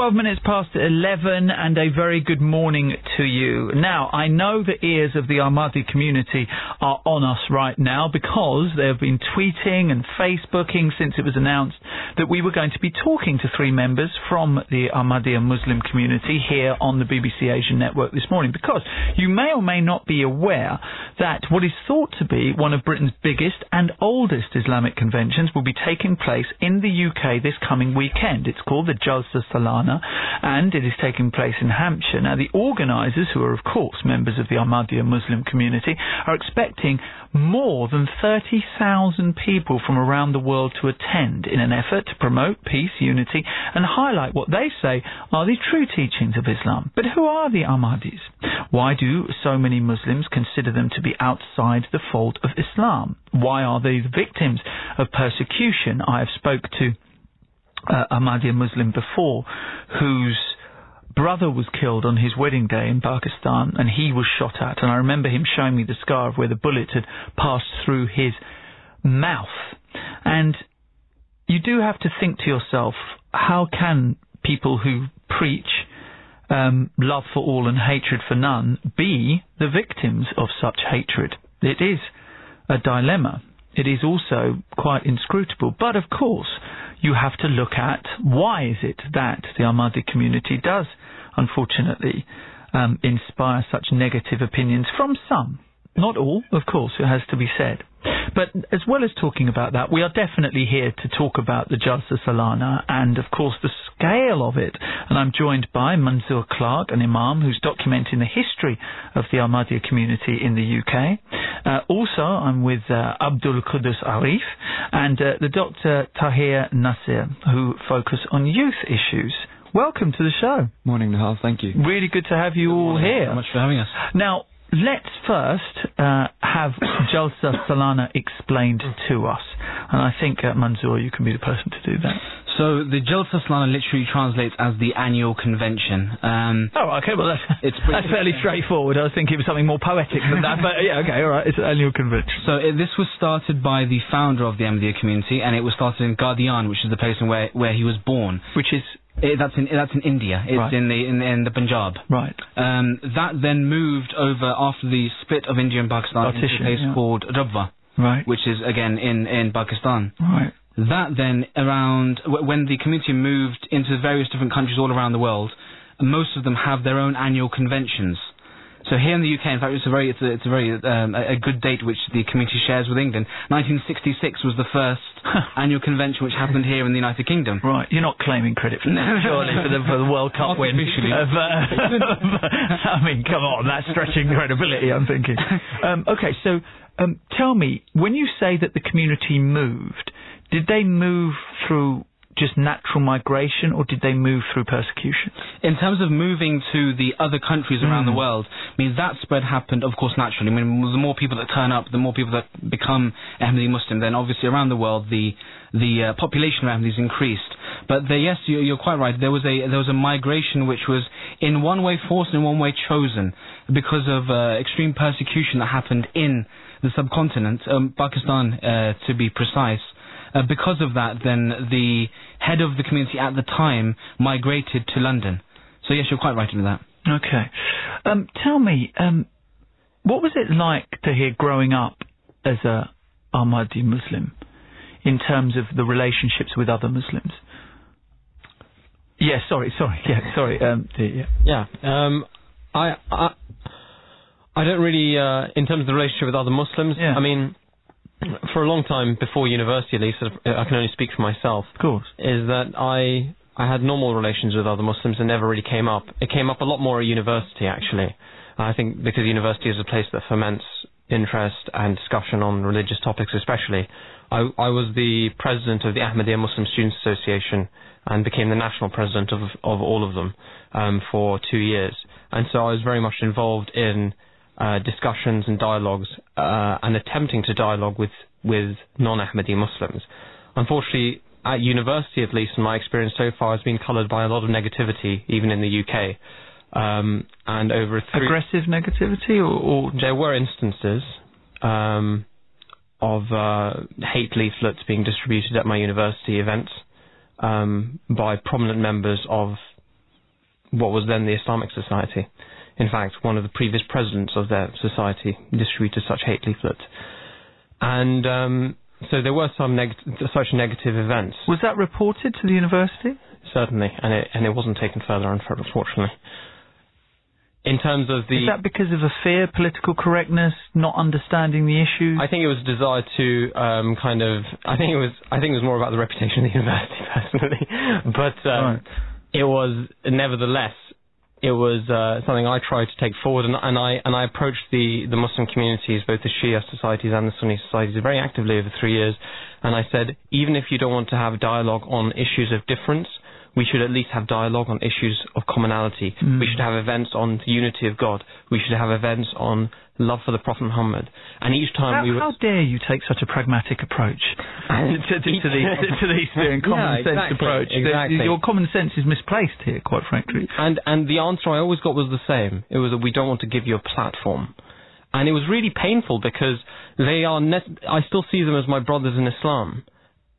12 minutes past 11, and a very good morning to you. Now, I know the ears of the Ahmadi community are on us right now because they have been tweeting and Facebooking since it was announced that we were going to be talking to three members from the Ahmadi Muslim community here on the BBC Asian Network this morning, because you may or may not be aware that what is thought to be one of Britain's biggest and oldest Islamic conventions will be taking place in the UK this coming weekend. It's called the Jalsa Salana, and it is taking place in Hampshire. Now, the organisers, who are of course members of the Ahmadi Muslim community, are expecting more than 30,000 people from around the world to attend in an effort to promote peace, unity, and highlight what they say are the true teachings of Islam. But who are the Ahmadis? Why do so many Muslims consider them to be outside the fold of Islam? Why are they the victims of persecution? I have spoke to Ahmadi Muslim before, whose brother was killed on his wedding day in Pakistan, and he was shot at, and I remember him showing me the scar of where the bullet had passed through his mouth. And you do have to think to yourself, how can people who preach love for all and hatred for none be the victims of such hatred? It is a dilemma. It is also quite inscrutable. But of course, you have to look at why is it that the Ahmadi community does, unfortunately, inspire such negative opinions from some. Not all, of course, it has to be said. But as well as talking about that, we are definitely here to talk about the Jalsa Salana and, of course, the scale of it. And I'm joined by Manzoor Clark, an imam who's documenting the history of the Ahmadiyya community in the UK. Also, I'm with Abdul Qudus Arif and the Dr. Tahir Nasir, who focus on youth issues. Welcome to the show. Morning, Nihal. Thank you. Really good to have you all here. Thank you very much for having us. Now, let's first have Jalsa Salana explained to us. And I think, Manzoor, you can be the person to do that. So the Jalsa Salana literally translates as the annual convention. Okay, well that's fairly straightforward. I was thinking it was something more poetic than that, but yeah, okay, all right, it's an annual convention. So this was started by the founder of the Ahmadiyya community, and it was started in Qadian, which is the place where he was born. Which is? That's in India. It's right. in the Punjab. Right. That then moved over after the split of India and Pakistan into a place called Rabwa, right, which is again in Pakistan. Right. That then, around when the community moved into various different countries all around the world, most of them have their own annual conventions. So here in the UK, in fact, it's a very good date which the community shares with England. 1966 was the first annual convention which happened here in the United Kingdom. Right, you're not claiming credit for that, surely, for the World Cup win. I mean, come on, that's stretching credibility, I'm thinking. Okay, so tell me, when you say that the community moved, did they move through just natural migration, or did they move through persecution? In terms of moving to the other countries around the world, I mean, that spread happened, of course, naturally. I mean, the more people that turn up, the more people that become Ahmadi Muslim, then obviously around the world the population of Ahmadis increased. But yes, you're quite right. There was a migration which was in one way forced and in one way chosen because of extreme persecution that happened in the subcontinent, Pakistan to be precise. Because of that, then the head of the community at the time migrated to London. So yes, you're quite right in that. Okay. Tell me, what was it like to hear growing up as a Ahmadi Muslim in terms of the relationships with other Muslims? Yeah, sorry. I don't really, in terms of the relationship with other Muslims, I mean, for a long time, before university at least, I can only speak for myself, of course, is that I had normal relations with other Muslims and never really came up. It came up a lot more at university, actually. I think because university is a place that foments interest and discussion on religious topics especially. I was the president of the Ahmadiyya Muslim Students Association and became the national president of all of them for 2 years. And so I was very much involved in discussions and dialogues and attempting to dialogue with non-Ahmadi Muslims. Unfortunately, at university at least, in my experience so far, has been coloured by a lot of negativity, even in the UK. And over aggressive negativity, or there were instances of hate leaflets being distributed at my university events by prominent members of what was then the Islamic Society. In fact, one of the previous presidents of their society distributed such hate leaflets. And so there were some such negative events. Was that reported to the university? Certainly, and it wasn't taken further, unfortunately. In terms of the... Is that because of a fear, political correctness, not understanding the issues? I think it was a desire to I think it was more about the reputation of the university, personally. But right. It was, nevertheless, it was something I tried to take forward, and I approached the Muslim communities, both the Shia societies and the Sunni societies, very actively over 3 years. And I said, even if you don't want to have dialogue on issues of difference, we should at least have dialogue on issues of commonality. We should have events on the unity of God. We should have events on love for the Prophet Muhammad. And each time how dare you take such a pragmatic approach to the Eastern common sense approach? Exactly. Your common sense is misplaced here, quite frankly. And the answer I always got was the same. It was that we don't want to give you a platform. And it was really painful because I still see them as my brothers in Islam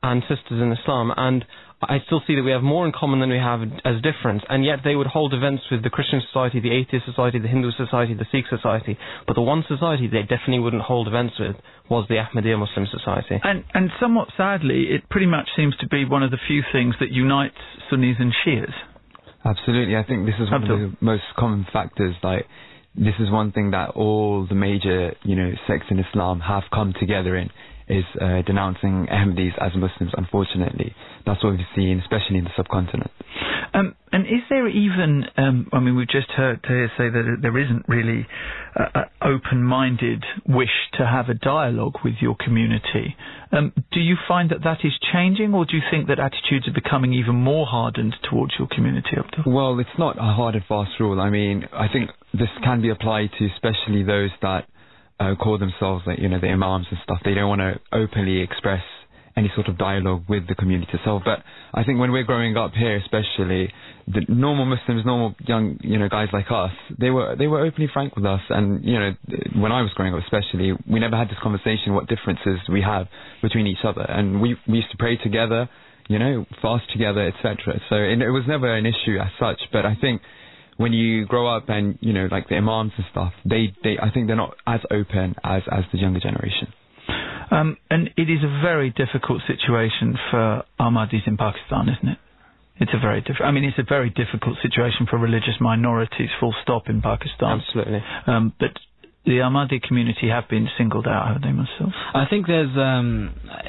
and sisters in Islam, and I still see that we have more in common than we have as difference, and yet they would hold events with the Christian society, the atheist society, the Hindu society, the Sikh society, but the one society they definitely wouldn't hold events with was the Ahmadiyya Muslim society. And somewhat sadly, it pretty much seems to be one of the few things that unites Sunnis and Shias. Absolutely, I think this is one of the most common factors. Like, this is one thing that all the major, sects in Islam have come together in, is denouncing Ahmadis as Muslims, unfortunately. That's what we've seen, especially in the subcontinent. And is there even, we've just heard Tahir say that there isn't really an open-minded wish to have a dialogue with your community. Do you find that is changing, or do you think that attitudes are becoming even more hardened towards your community, Abdul? Well, it's not a hard and fast rule. I mean, I think this can be applied to especially those that call themselves, like, the imams and stuff. They don't want to openly express any sort of dialogue with the community itself. But I think when we're growing up here, especially the normal Muslims, normal young, guys like us, they were openly frank with us. And when I was growing up, especially, we never had this conversation what differences we have between each other, and we used to pray together, fast together, etc. So it was never an issue as such. But I think when you grow up and, like the imams and stuff, I think they're not as open as the younger generation. And it is a very difficult situation for Ahmadis in Pakistan, isn't it? It's a very difficult situation for religious minorities, full stop, in Pakistan. Absolutely. But the Ahmadi community have been singled out, haven't they, myself? I think there's,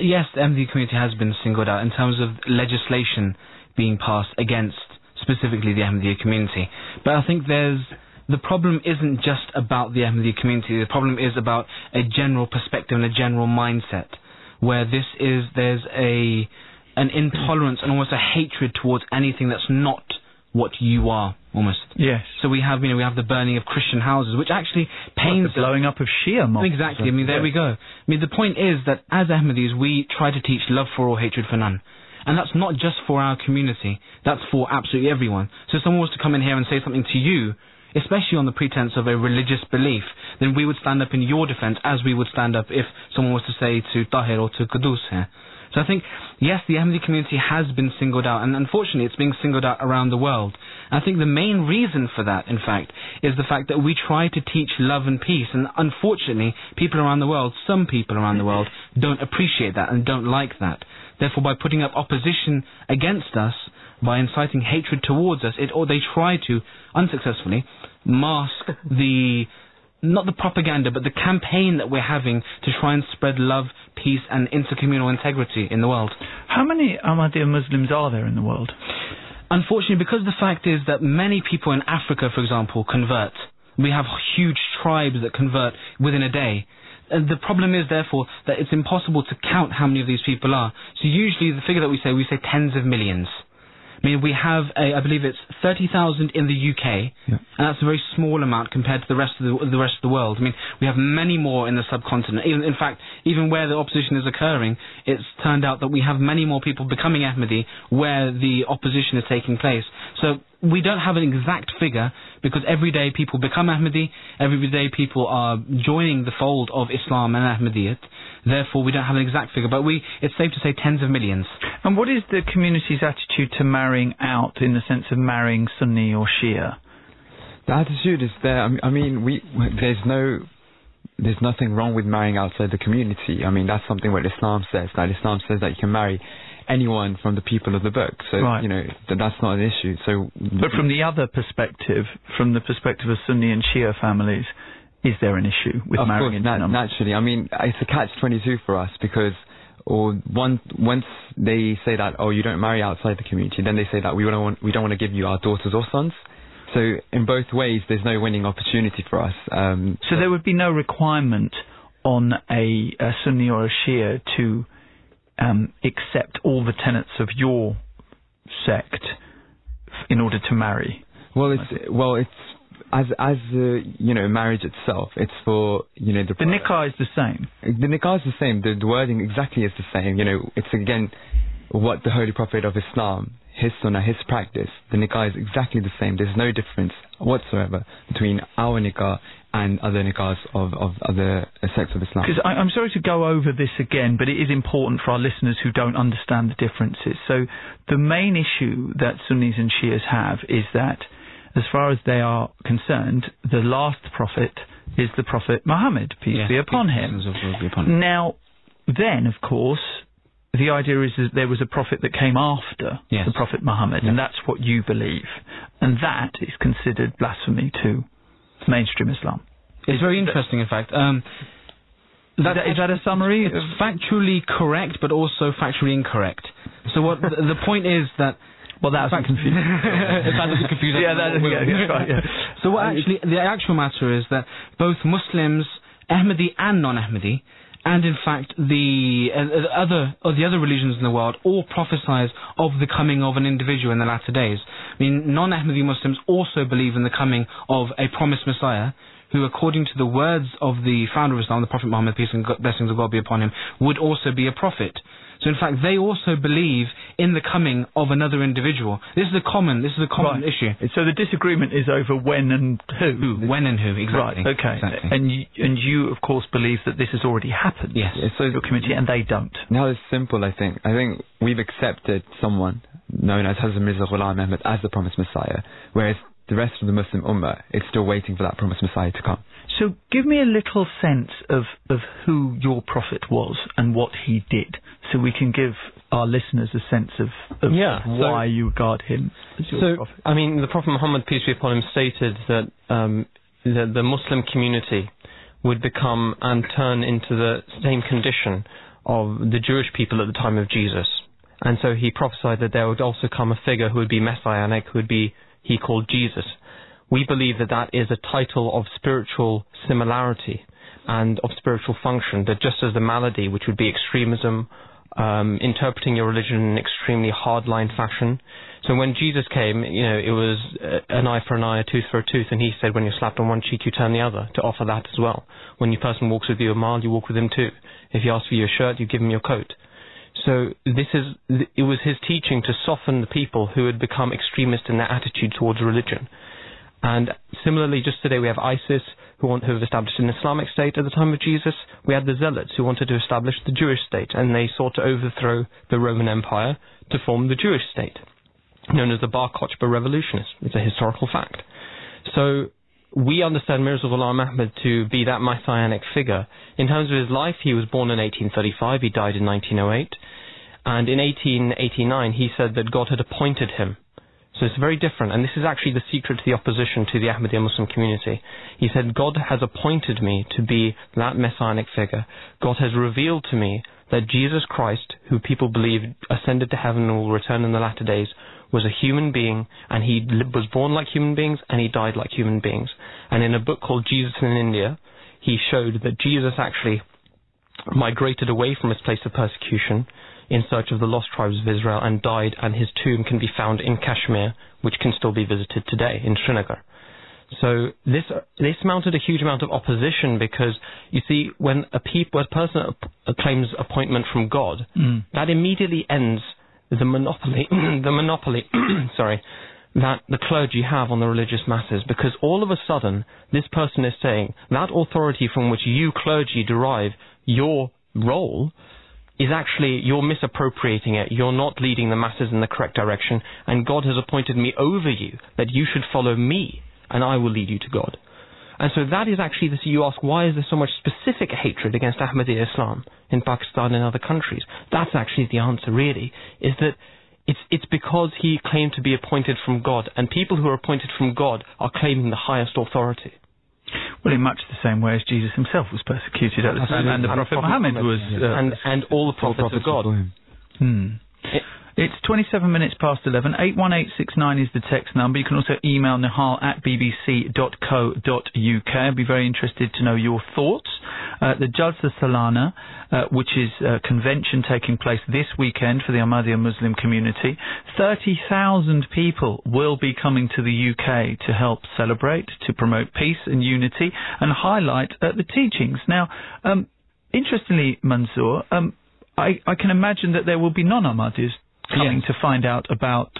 yes, the Ahmadi community has been singled out in terms of legislation being passed against specifically the Ahmadiyya community. But I think the problem isn't just about the Ahmadiyya community. The problem is about a general perspective and a general mindset, where there's an intolerance and almost a hatred towards anything that's not what you are, almost. Yes. So we have the burning of Christian houses, which actually pains the blowing up of Shia mosques. Exactly. There we go. The point is that as Ahmadis, we try to teach love for all, hatred for none. And that's not just for our community, that's for absolutely everyone. So if someone was to come in here and say something to you, especially on the pretense of a religious belief, then we would stand up in your defense as we would stand up if someone was to say to Tahir or to Qudus here. So I think, yes, the Ahmadi community has been singled out, and unfortunately it's being singled out around the world. And I think the main reason for that, in fact, is the fact that we try to teach love and peace, and unfortunately, some people around the world, don't appreciate that and don't like that. Therefore, by putting up opposition against us, by inciting hatred towards us, they try to, unsuccessfully, mask not the propaganda, but the campaign that we're having to try and spread love, peace, and intercommunal integrity in the world. How many Ahmadiyya Muslims are there in the world? Unfortunately, because the fact is that many people in Africa, for example, convert. We have huge tribes that convert within a day. And the problem is, therefore, that it's impossible to count how many of these people are. So usually the figure that we say tens of millions. We have, I believe it's 30,000 in the UK, and that's a very small amount compared to the rest of the world. We have many more in the subcontinent. In fact, even where the opposition is occurring, it's turned out that we have many more people becoming Ahmadi where the opposition is taking place. So we don't have an exact figure because every day people become Ahmadi, every day people are joining the fold of Islam and Ahmadiyyat. Therefore, we don't have an exact figure, but it's safe to say tens of millions. And what is the community's attitude to marrying out, in the sense of marrying Sunni or Shia? The attitude is there. I mean, there's nothing wrong with marrying outside the community. I mean, that's something what Islam says. That Islam says that you can marry anyone from the people of the book. So, you know, that's not an issue. So, but from the other perspective, from the perspective of Sunni and Shia families, is there an issue with marrying into numbers? Naturally. I mean, it's a catch-22 for us because once they say that, you don't marry outside the community, then they say that we don't want to give you our daughters or sons. So in both ways, there's no winning opportunity for us. So there would be no requirement on a Sunni or a Shia to accept all the tenets of your sect in order to marry. It's as you know, marriage itself. It's for, you know, the nikah is the same. The nikah is the same. The wording exactly is the same. You know, it's again what the Holy Prophet of Islam, his sunnah, his practice. The nikah is exactly the same. There's no difference whatsoever between our nikah and other nikahs of other sects of Islam. Because I'm sorry to go over this again, but it is important for our listeners who don't understand the differences. So the main issue that Sunnis and Shias have is that, as far as they are concerned, the last prophet is the Prophet Muhammad, peace be upon him. Now, then, of course, the idea is that there was a prophet that came after the Prophet Muhammad, and that's what you believe. And that is considered blasphemy to mainstream Islam. It's very interesting, in fact. Is that a summary? It's factually correct, but also factually incorrect. So what the point is that... Well, that's confusing. That doesn't confuse us. Right, yeah. So what the actual matter is that both Muslims, Ahmadi and non-Ahmadi, and in fact the other religions in the world, all prophesize of the coming of an individual in the latter days. I mean, non-Ahmadi Muslims also believe in the coming of a promised Messiah, who, according to the words of the founder of Islam, the Prophet Muhammad, peace and blessings of God be upon him, would also be a prophet. So in fact, they also believe in the coming of another individual. This is a common issue. So the disagreement is over when and who. When and who, exactly. Right, okay. Exactly. And you, of course, believe that this has already happened. Yes. So your community, and they don't. Now it's simple, I think. I think we've accepted someone known as Hazrat Mirza Ghulam Ahmad as the promised Messiah, whereas the rest of the Muslim Ummah is still waiting for that promised Messiah to come. So give me a little sense of who your prophet was and what he did, so we can give our listeners a sense of why you regard him as your prophet. I mean, the Prophet Muhammad, peace be upon him, stated that the Muslim community would become and turn into the same condition of the Jewish people at the time of Jesus. And so he prophesied that there would also come a figure who would be messianic, who would be he called Jesus. We believe that that is a title of spiritual similarity and of spiritual function, that just as the malady, which would be extremism, interpreting your religion in an extremely hardline fashion. So when Jesus came, you know, it was an eye for an eye, a tooth for a tooth, and he said when you're slapped on one cheek, you turn the other, to offer that as well. When your person walks with you a mile, you walk with him too. If he asks for your shirt, you give him your coat. So it was his teaching to soften the people who had become extremist in their attitude towards religion. And similarly, just today we have ISIS, who have established an Islamic state at the time of Jesus. We had the Zealots, who wanted to establish the Jewish state, and they sought to overthrow the Roman Empire to form the Jewish state, known as the Bar Kokhba revolutionists. It's a historical fact. So we understand Mirza Ghulam Ahmad to be that messianic figure. In terms of his life, he was born in 1835, he died in 1908, and in 1889 he said that God had appointed him. So it's very different, and this is actually the secret to the opposition to the Ahmadiyya Muslim community. He said, God has appointed me to be that messianic figure. God has revealed to me that Jesus Christ, who people believe ascended to heaven and will return in the latter days, was a human being, and he was born like human beings, and he died like human beings. And in a book called Jesus in India, he showed that Jesus actually migrated away from his place of persecution in search of the lost tribes of Israel and died, and his tomb can be found in Kashmir, which can still be visited today in Srinagar. So this mounted a huge amount of opposition, because you see, when a person claims appointment from God, that immediately ends the monopoly that the clergy have on the religious masses, because all of a sudden this person is saying that authority from which you clergy derive your role is actually, you're misappropriating it, you're not leading the masses in the correct direction, and God has appointed me over you, that you should follow me, and I will lead you to God. And so that is actually, this, you ask, why is there so much specific hatred against Ahmadi Islam in Pakistan and other countries? That's actually the answer, really, is that it's because he claimed to be appointed from God, and people who are appointed from God are claiming the highest authority. Well, in much the same way as Jesus himself was persecuted at the time, and the Prophet Muhammad was... and all the prophets of God. It's 27 minutes past 11. 81869 is the text number. You can also email Nihal at bbc.co.uk. I'd be very interested to know your thoughts. The Jalsa Salana, which is a convention taking place this weekend for the Ahmadiyya Muslim community. 30,000 people will be coming to the UK to help celebrate, to promote peace and unity, and highlight the teachings. Now, interestingly, Mansoor, I can imagine that there will be non-Ahmadis coming to find out about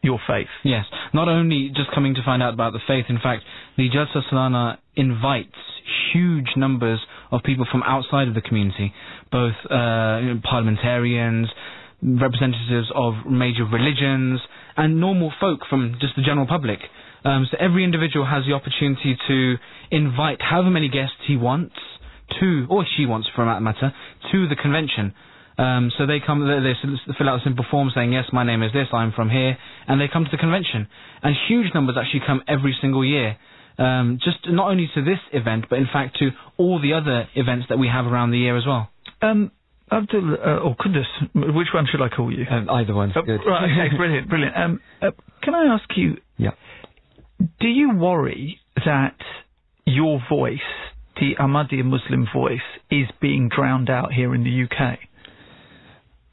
your faith. Yes, not only just coming to find out about the faith, in fact, the Jalsa Salana invites huge numbers of people from outside of the community, both parliamentarians, representatives of major religions, and normal folk from just the general public. So every individual has the opportunity to invite however many guests he wants to, or she wants for that matter, to the convention. So they come, they fill out a simple form saying, yes, my name is this, I'm from here, and they come to the convention. And huge numbers actually come every single year. Just not only to this event, but in fact to all the other events that we have around the year as well. Abdul, or Qudus, which one should I call you? Either one's good. Right, okay, brilliant. Can I ask you, do you worry that your voice, the Ahmadiyya Muslim voice, is being drowned out here in the UK?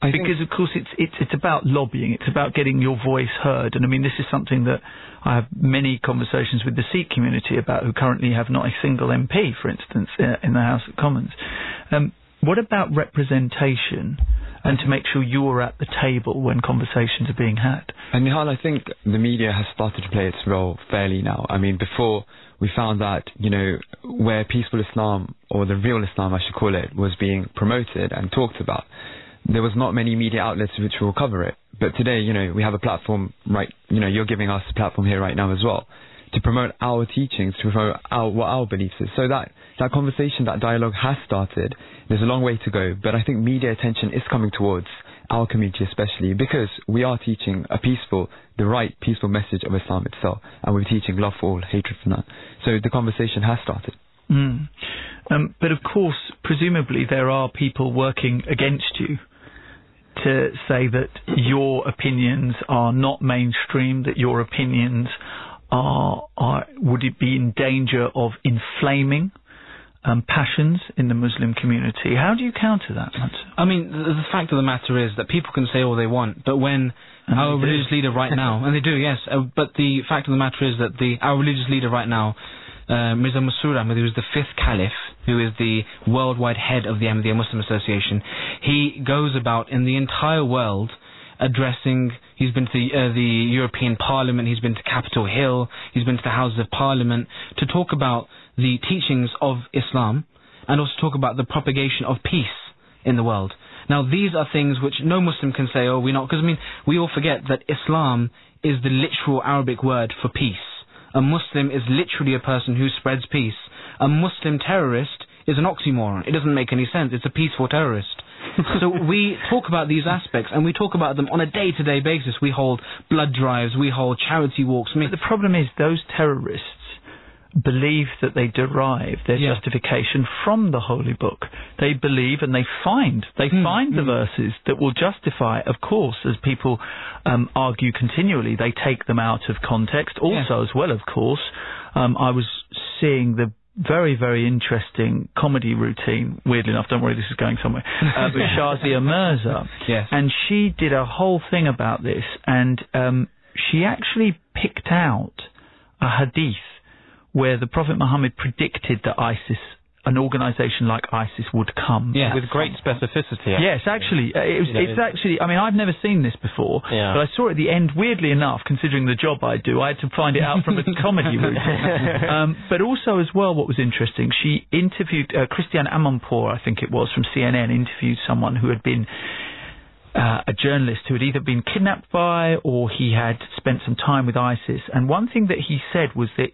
Because, of course, it's about lobbying. It's about getting your voice heard. And, I mean, this is something that I have many conversations with the Sikh community about, who currently have not a single MP, for instance, in the House of Commons. What about representation and to make sure you're at the table when conversations are being had? And, Nihal, I think the media has started to play its role fairly now. I mean, before we found that, you know, where peaceful Islam, or the real Islam, I should call it, was being promoted and talked about, there was not many media outlets which will cover it. But today, you know, we have a platform, right, you know, you're giving us a platform here right now as well, to promote our teachings, to promote what our beliefs is. So that conversation, that dialogue has started. There's a long way to go, but I think media attention is coming towards our community especially, because we are teaching the right peaceful message of Islam itself, and we're teaching love for all, hatred for none. So the conversation has started. But of course, presumably there are people working against you to say that your opinions are not mainstream, that your opinions would it be in danger of inflaming passions in the Muslim community. How do you counter that, Mansoor? I mean, the fact of the matter is that people can say all they want, but when our religious leader right now, and they do, yes, but the fact of the matter is that our religious leader right now, Mirza Masroor Ahmad, who is the 5th Caliph, who is the worldwide head of the Ahmadiyya Muslim Association, he goes about in the entire world addressing, he's been to the European Parliament, he's been to Capitol Hill, he's been to the Houses of Parliament, to talk about the teachings of Islam, and also talk about the propagation of peace in the world. Now, these are things which no Muslim can say, oh, we're not, because, I mean, we all forget that Islam is the literal Arabic word for peace. A Muslim is literally a person who spreads peace. A Muslim terrorist is an oxymoron. It doesn't make any sense. It's a peaceful terrorist. So we talk about these aspects, and we talk about them on a day-to-day basis. We hold blood drives, we hold charity walks. But the problem is those terrorists believe that they derive their justification from the Holy Book. They believe and they find the verses that will justify, of course, as people argue continually, they take them out of context. Also, as well, of course, I was seeing the very, very interesting comedy routine, weirdly enough, don't worry, this is going somewhere, with Shazia Mirza. And she did a whole thing about this, and she actually picked out a hadith where the Prophet Muhammad predicted that ISIS an organisation like ISIS would come. With great specificity. Yes, actually. It's actually, I mean, I've never seen this before, but I saw it at the end, weirdly enough, considering the job I do, I had to find it out from a comedy route. But also as well, what was interesting, she interviewed, Christiane Amanpour, I think it was, from CNN, interviewed someone who had been a journalist who had either been kidnapped by or he had spent some time with ISIS. And one thing that he said was that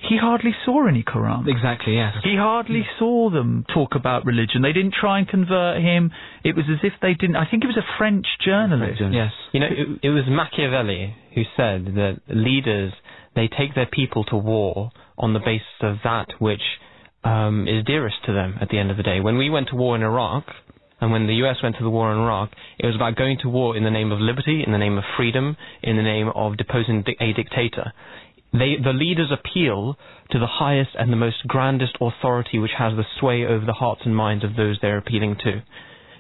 he hardly saw any Quran. Exactly, yes. He hardly saw them talk about religion. They didn't try and convert him. It was as if they didn't. I think it was a French journalist. Yes. You know, it was Machiavelli who said that leaders, they take their people to war on the basis of that which is dearest to them at the end of the day. When we went to war in Iraq, and when the US went to the war in Iraq, it was about going to war in the name of liberty, in the name of freedom, in the name of deposing a dictator. The leaders appeal to the highest and the most grandest authority which has the sway over the hearts and minds of those they're appealing to.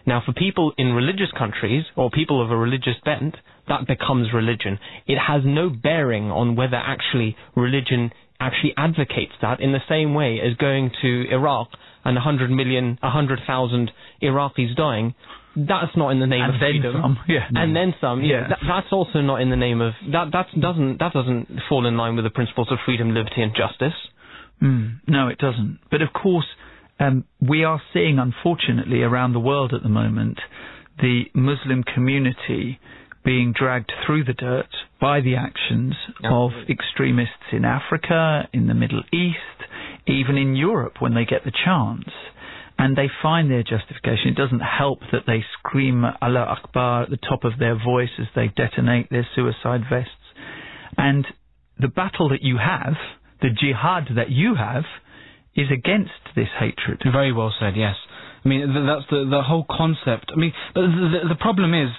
Now, for people in religious countries, or people of a religious bent, that becomes religion. It has no bearing on whether actually religion actually advocates that, in the same way as going to Iraq and 100,000 Iraqis dying. That's not in the name of freedom. And then some. That's also not in the name of that doesn't fall in line with the principles of freedom, liberty, and justice. No, it doesn't. But of course, we are seeing, unfortunately, around the world at the moment, the Muslim community being dragged through the dirt by the actions of extremists in Africa, in the Middle East, even in Europe when they get the chance. And they find their justification. It doesn't help that they scream Allah Akbar at the top of their voice as they detonate their suicide vests. And the battle that you have, the jihad that you have, is against this hatred. Very well said, yes. I mean, that's the whole concept. I mean, but the problem is,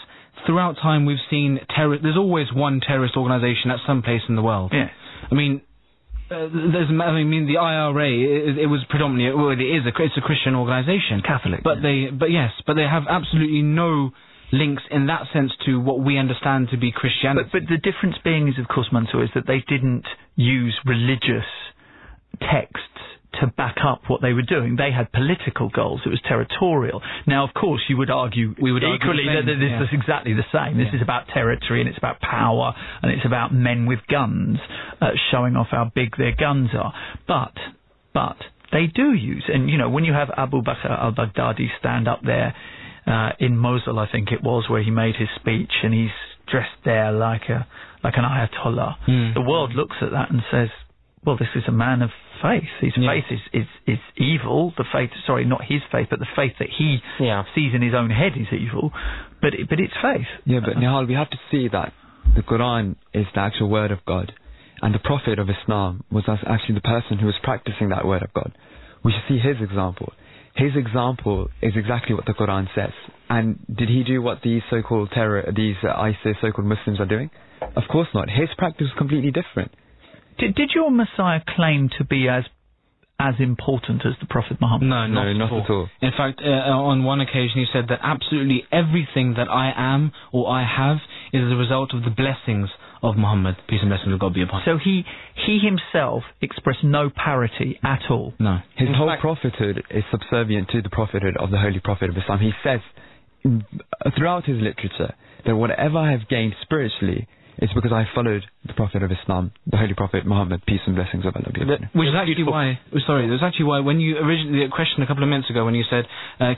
throughout time we've seen there's always one terrorist organisation at some place in the world. Yeah. I mean, the IRA, it was predominantly, it's a Christian organisation. Catholic. But they have absolutely no links in that sense to what we understand to be Christianity. But the difference being is, of course, Mansour, is that they didn't use religious texts to back up what they were doing. They had political goals. It was territorial. Now, of course, you would argue equally that this is exactly the same. This is about territory, and it's about power, and it's about men with guns showing off how big their guns are. But they do use, and you know, when you have Abu Bakr al-Baghdadi stand up there in Mosul, I think it was, where he made his speech, and he's dressed there like an Ayatollah. The world looks at that and says, well, this is a man of faith. His faith is evil. The faith, sorry, not his faith, but the faith that he sees in his own head is evil. But it's faith. Yeah, but Nihal, we have to see that the Quran is the actual word of God, and the Prophet of Islam was actually the person who was practicing that word of God. We should see his example. His example is exactly what the Quran says. And did he do what these so-called these ISIS so-called Muslims are doing? Of course not. His practice was completely different. Did your Messiah claim to be as important as the Prophet Muhammad? No, not at all. In fact, on one occasion he said that absolutely everything that I am or I have is the result of the blessings of Muhammad, peace and blessings of God be upon him. So he himself expressed no parity at all? No. His whole prophethood is subservient to the prophethood of the Holy Prophet of Islam. He says throughout his literature that whatever I have gained spiritually, it's because I followed the Prophet of Islam, the Holy Prophet Muhammad, peace and blessings of Allah be upon him. Which is actually why, that's actually why when you originally, the question a couple of minutes ago when you said,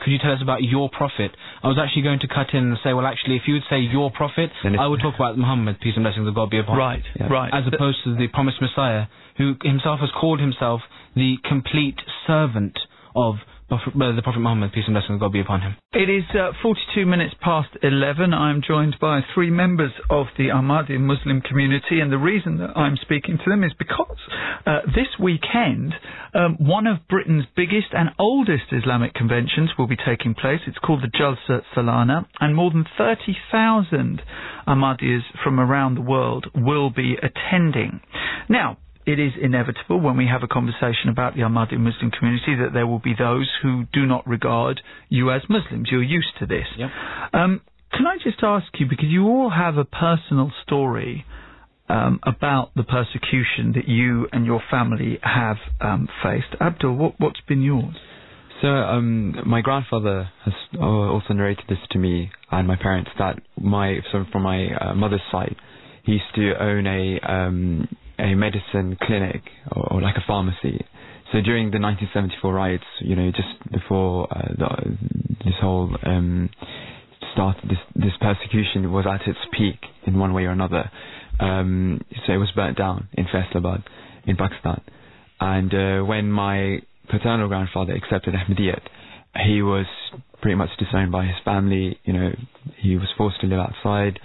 could you tell us about your Prophet, I was actually going to cut in and say, well, actually, if you would say your Prophet, I would talk about Muhammad, peace and blessings of God be upon him. Right. As opposed to the promised Messiah, who himself has called himself the complete servant of the Prophet Muhammad, peace and blessings of God be upon him. It is 42 minutes past 11. I'm joined by three members of the Ahmadi Muslim community, and the reason that I'm speaking to them is because this weekend one of Britain's biggest and oldest Islamic conventions will be taking place. It's called the Jalsa Salana, and more than 30,000 Ahmadis from around the world will be attending. Now, it is inevitable when we have a conversation about the Ahmadi Muslim community that there will be those who do not regard you as Muslims. You're used to this. Yep. Can I just ask you, because you all have a personal story about the persecution that you and your family have faced. Abdul, what's been yours? So my grandfather has also narrated this to me and my parents, that from my mother's side, he used to own a medicine clinic or like a pharmacy. So during the 1974 riots, just before this whole this persecution was at its peak in one way or another. So it was burnt down in Faisalabad in Pakistan. And when my paternal grandfather accepted Ahmadiyyat, he was pretty much disowned by his family. He was forced to live outside,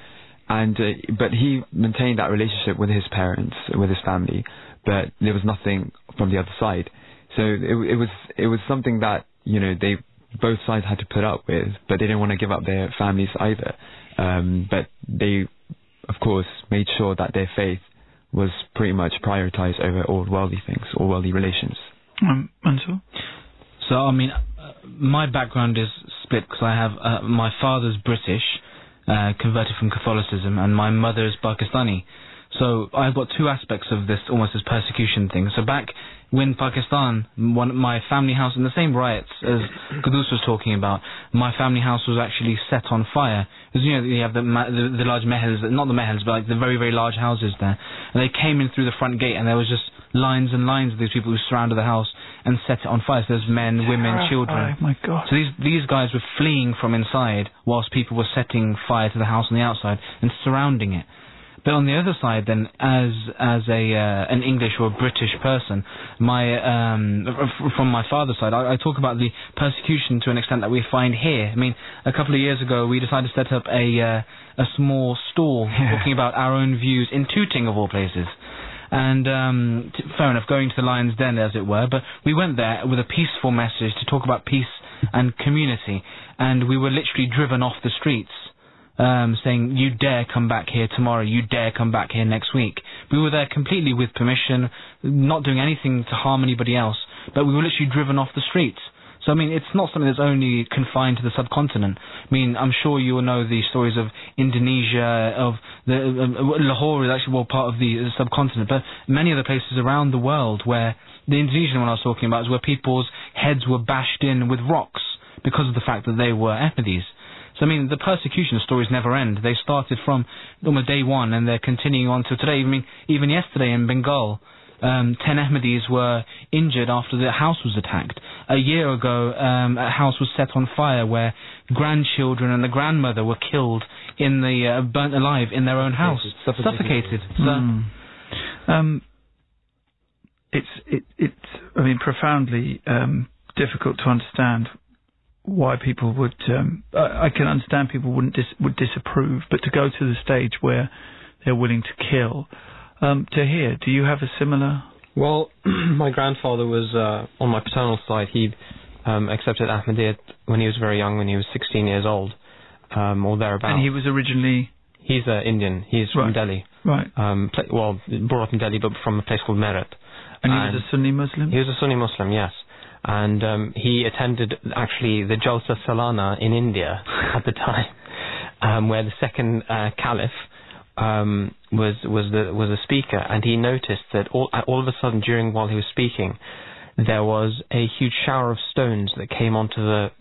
and but he maintained that relationship with his parents, with his family. But there was nothing from the other side. So it was something that they both sides had to put up with, but they didn't want to give up their families either. But they, of course, made sure that their faith was pretty much prioritized over all worldly things, all worldly relations. Mansoor? So, my background is split because I have my father's British, converted from Catholicism, and my mother is Pakistani. So I've got two aspects of this, almost this persecution thing. So back when Pakistan, my family house, in the same riots as Qudus was talking about, my family house was actually set on fire. Because, you have the large mahals, not the mahals, but like the very, very large houses there. And they came in through the front gate, and there was just lines and lines of these people who surrounded the house and set it on fire. So there's men, women, children. Oh my God. So these guys were fleeing from inside whilst people were setting fire to the house on the outside and surrounding it. But on the other side, then, as an English or British person, from my father's side, I talk about the persecution to an extent that we find here. A couple of years ago, we decided to set up a small stall talking about our own views in Tooting, of all places. And fair enough, going to the lion's den, as it were, but we went there with a peaceful message to talk about peace and community, and we were literally driven off the streets. Saying, you dare come back here tomorrow, you dare come back here next week. We were there completely with permission, not doing anything to harm anybody else, but we were literally driven off the streets. So, it's not something that's only confined to the subcontinent. I'm sure you will know the stories of Indonesia, of Lahore is actually part of the subcontinent, but many other places around the world where the Indonesian one I was talking about is where people's heads were bashed in with rocks because of the fact that they were Ahmadis. So, the persecution stories never end. They started from almost day one, and they're continuing on to today. Even yesterday in Bengal, 10 Ahmadis were injured after their house was attacked. A year ago, a house was set on fire where grandchildren and the grandmother were killed burnt alive in their own house, suffocated. It's profoundly difficult to understand why people would. I can understand people would disapprove, but to go to the stage where they're willing to kill. Tahir, do you have a similar? Well, my grandfather was on my paternal side. He accepted Ahmadiyyat when he was very young, when he was 16 years old, or thereabouts. And he was originally. He's Indian. He's from Delhi. Right. Brought up in Delhi, but from a place called Meerut. And he was a Sunni Muslim. He was a Sunni Muslim, yes. And he attended actually the Jalsa Salana in India at the time, where the second caliph was a speaker, and he noticed that all of a sudden while he was speaking, there was a huge shower of stones that came onto the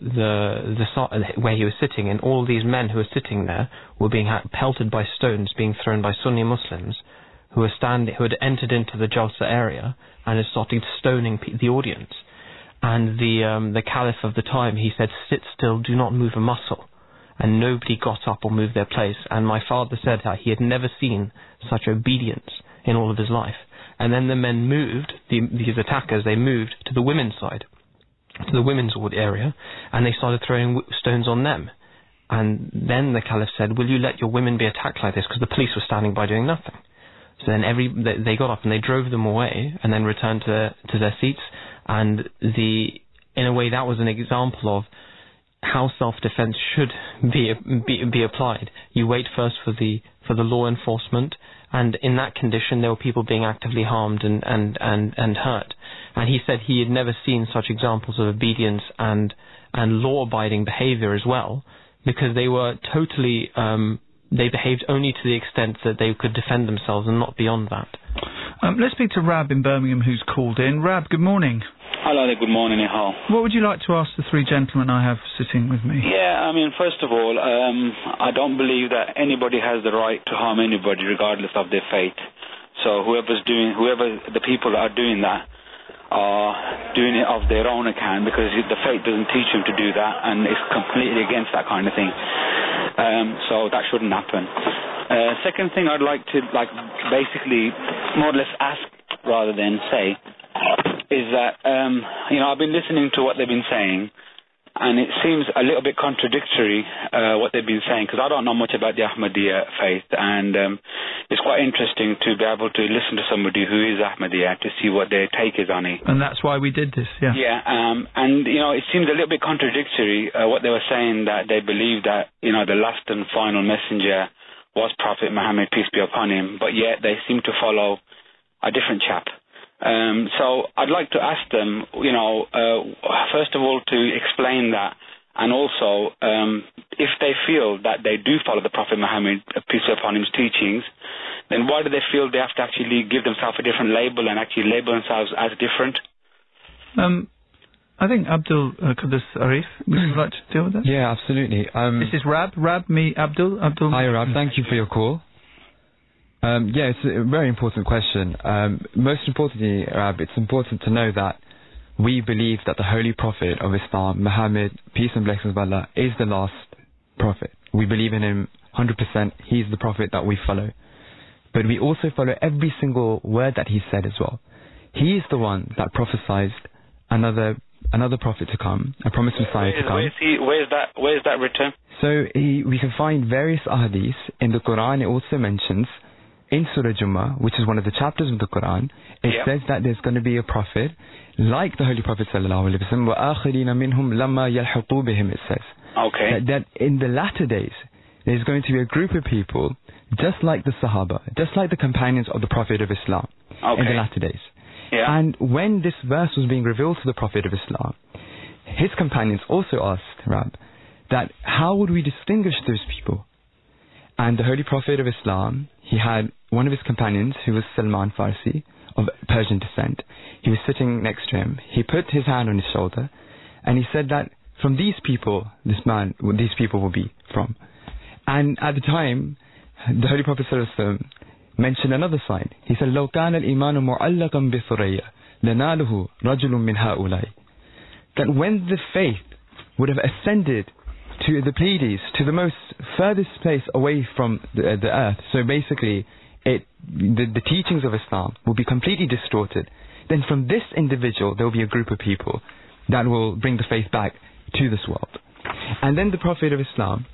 where he was sitting, and all these men who were sitting there were being pelted by stones being thrown by Sunni Muslims who had entered into the Jalsa area and had started stoning the audience. And the caliph of the time, he said, "Sit still, do not move a muscle." And nobody got up or moved their place. And my father said that he had never seen such obedience in all of his life. And then the men moved, these attackers, they moved to the women's side, to the women's area, and they started throwing stones on them. And then the caliph said, "Will you let your women be attacked like this?" Because the police were standing by doing nothing. So then they got up and they drove them away and then returned to their seats. And in a way, that was an example of how self-defense should be applied. You wait first for the law enforcement, and in that condition, there were people being actively harmed and hurt. And he said he had never seen such examples of obedience and law-abiding behavior as well, because they were totally they behaved only to the extent that they could defend themselves and not beyond that. Let's speak to Rab in Birmingham, who's called in. Rab, good morning. Hello there, good morning, Nihal. What would you like to ask the three gentlemen I have sitting with me? Yeah, I mean, first of all, I don't believe that anybody has the right to harm anybody regardless of their faith. So whoever the people that are doing that are doing it of their own account, because the faith doesn't teach them to do that, and it's completely against that kind of thing. So that shouldn't happen. Second thing I'd like to basically more or less ask rather than say is that, I've been listening to what they've been saying, and it seems a little bit contradictory, what they've been saying, because I don't know much about the Ahmadiyya faith, and it's quite interesting to be able to listen to somebody who is Ahmadiyya to see what their take is on it. And that's why we did this, yeah. Yeah, and, it seems a little bit contradictory, what they were saying, that they believe that, the last and final messenger was Prophet Muhammad, peace be upon him, but yet they seem to follow a different chap. So I'd like to ask them, first of all, to explain that, and also if they feel that they do follow the Prophet Muhammad, peace be upon him's teachings, then why do they feel they have to actually give themselves a different label and actually label themselves as different? I think Abdul Qudus Arif, would you like to deal with that? Yeah, absolutely. This is Rab, me, Abdul. Hi, Rab. Thank you for your call. It's a very important question. Most importantly, Rab, it's important to know that we believe that the Holy Prophet of Islam, Muhammad, peace and blessings of Allah, is the last Prophet. We believe in him 100%. He's the Prophet that we follow. But we also follow every single word that he said as well. He is the one that prophesied another Prophet to come, a promised Messiah to come. Where is that written? So we can find various ahadith. In the Quran, it also mentions, in Surah Jummah, which is one of the chapters of the Quran, it says that there's going to be a prophet like the Holy Prophet sallallahu alaihi wasallam. وَآخِرِينَ مِنْهُمْ لَمَّا يَلْحَقُوا بِهِمْ, it says. Okay. That in the latter days, there's going to be a group of people just like the Sahaba, just like the companions of the Prophet of Islam in the latter days. Yeah. And when this verse was being revealed to the Prophet of Islam, his companions also asked, Rab, that how would we distinguish those people? And the Holy Prophet of Islam, he had one of his companions who was Salman Farsi, of Persian descent. He was sitting next to him. He put his hand on his shoulder and he said that from these people, these people will be from. And at the time, the Holy Prophet ﷺ mentioned another sign. He said, لو كان الإيمان معلقا بثريا لناله رجل من هؤلاء. That when the faith would have ascended to the Pleiades, to the most furthest place away from the earth, so basically the teachings of Islam will be completely distorted, then from this individual there will be a group of people that will bring the faith back to this world. And then the Prophet of Islam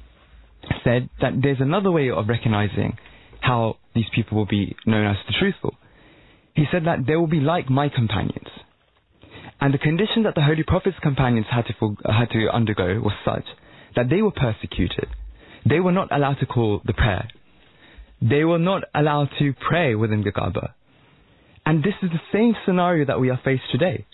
said that there's another way of recognizing how these people will be known as the truthful. He said that they will be like my companions. And the condition that the Holy Prophet's companions had to undergo was such that they were persecuted. They were not allowed to call the prayer. They were not allowed to pray within the Kaaba. And this is the same scenario that we are faced today.